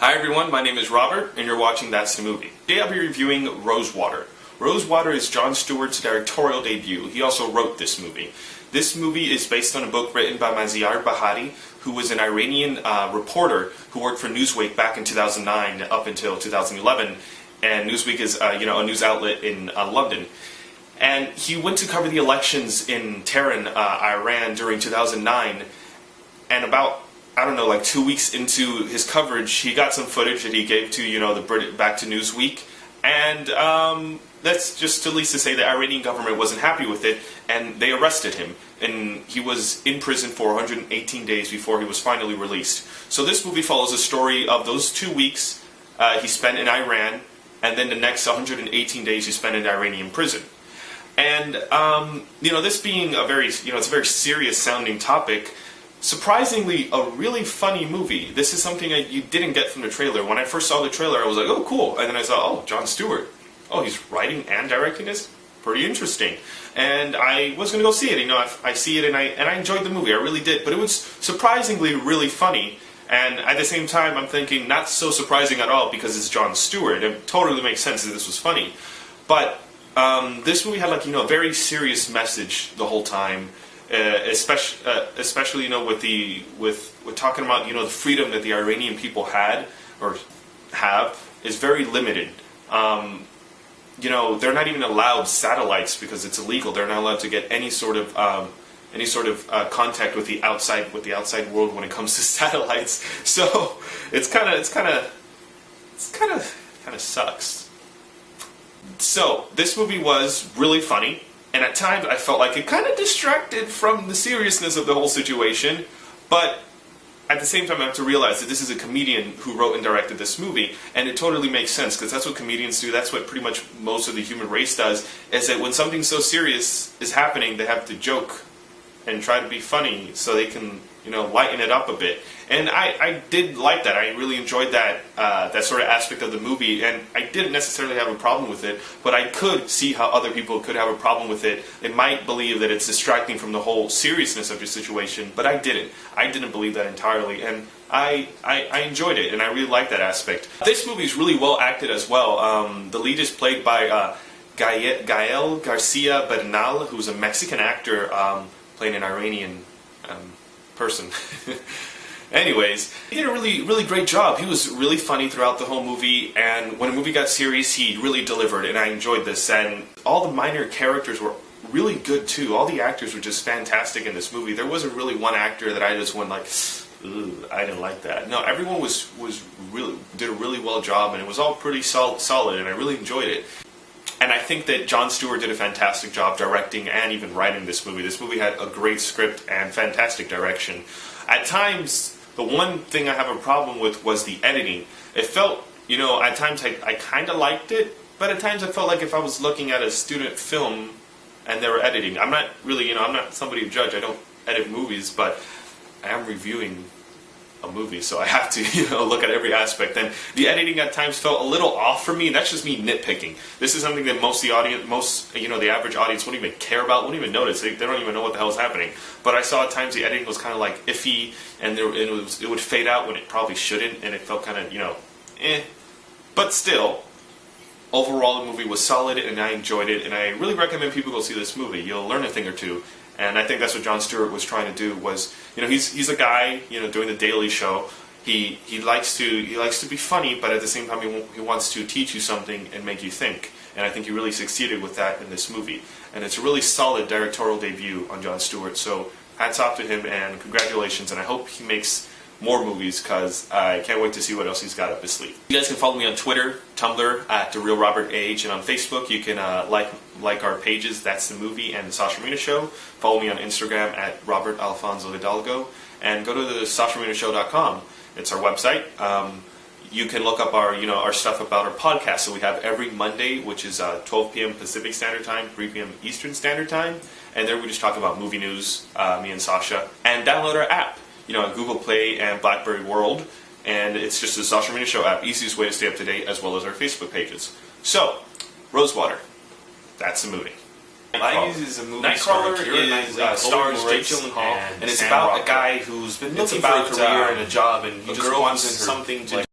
Hi everyone, my name is Robert, and you're watching That's the Movie. Today I'll be reviewing RoseWater. RoseWater is Jon Stewart's directorial debut. He also wrote this movie. This movie is based on a book written by Maziar Bahari, who was an Iranian reporter who worked for Newsweek back in 2009 up until 2011. And Newsweek is a news outlet in London. And he went to cover the elections in Tehran, Iran during 2009. And about, I don't know, like 2 weeks into his coverage, he got some footage that he gave to, back to Newsweek. And that's just at least to say the Iranian government wasn't happy with it, and they arrested him. And he was in prison for 118 days before he was finally released. So this movie follows the story of those 2 weeks he spent in Iran, and then the next 118 days he spent in Iranian prison. And, this being a very, it's a very serious sounding topic, surprisingly a really funny movie. This is something you didn't get from the trailer. When I first saw the trailer, I was like, oh, cool. And then I saw, oh, Jon Stewart. Oh, he's writing and directing this? Pretty interesting. And I was going to go see it. I see it and I enjoyed the movie. I really did. But it was surprisingly really funny. And at the same time, I'm thinking not so surprising at all because it's Jon Stewart. It totally makes sense that this was funny. But this movie had a very serious message the whole time. Especially with talking about the freedom that the Iranian people had or have is very limited. They're not even allowed satellites because it's illegal. They're not allowed to get any sort of contact with the outside world when it comes to satellites. So it's kind of sucks. So this movie was really funny. And at times I felt like it kind of distracted from the seriousness of the whole situation, but at the same time I have to realize that this is a comedian who wrote and directed this movie, and it totally makes sense, because that's what comedians do, that's what pretty much most of the human race does, is that when something so serious is happening, they have to joke and try to be funny so they can, lighten it up a bit. And I did like that. I really enjoyed that that sort of aspect of the movie, and I didn't necessarily have a problem with it, but I could see how other people could have a problem with it. They might believe that it's distracting from the whole seriousness of your situation, but I didn't. I didn't believe that entirely, and I enjoyed it, and I really liked that aspect. This movie is really well acted as well. The lead is played by Gael Garcia Bernal, who's a Mexican actor playing an Iranian person. Anyways, he did a really great job. He was really funny throughout the whole movie, and when a movie got serious, he really delivered, and I enjoyed this. And all the minor characters were really good too. All the actors were just fantastic in this movie. There wasn't really one actor that I just went like, ooh, I didn't like that. No, everyone did a really well job, and it was all pretty solid, and I really enjoyed it. And I think that Jon Stewart did a fantastic job directing and even writing this movie. This movie had a great script and fantastic direction. At times, the one thing I have a problem with was the editing. It felt, at times I kind of liked it, but at times I felt like if I was looking at a student film and they were editing. I'm not really, I'm not somebody to judge. I don't edit movies, but I am reviewing a movie, so I have to look at every aspect. And the editing at times felt a little off for me, and that's just me nitpicking. This is something that the average audience wouldn't even care about, wouldn't even notice. They don't even know what the hell is happening. But I saw at times the editing was kind of like iffy, and it would fade out when it probably shouldn't, and it felt kind of eh. But still, overall the movie was solid, and I enjoyed it, and I really recommend people go see this movie. You'll learn a thing or two. And I think that's what Jon Stewart was trying to do. Was he's a guy doing the Daily Show. He likes to be funny, but at the same time he wants to teach you something and make you think. And I think he really succeeded with that in this movie. And it's a really solid directorial debut on Jon Stewart. So hats off to him and congratulations. And I hope he makes more movies, because I can't wait to see what else he's got up his sleeve. You guys can follow me on Twitter, Tumblr, at TheRealRobertAH, and on Facebook you can like our pages, That's the Movie and the Sasha Marina Show. Follow me on Instagram at Robert Alfonso-Hidalgo, and go to the SashaMarinaShow.com. It's our website. You can look up our stuff about our podcast. So we have every Monday, which is 12 p.m. Pacific Standard Time, 3 p.m. Eastern Standard Time, and there we just talk about movie news, me and Sasha, and download our app. Google Play and BlackBerry World, and it's just the Sasha Marina Show app. Easiest way to stay up to date, as well as our Facebook pages. So, RoseWater, that's the movie. Nightcrawler is a movie Nightcrawler stars Jake Gyllenhaal, and it's about a guy who's been looking for a career and a job, and he just wants something to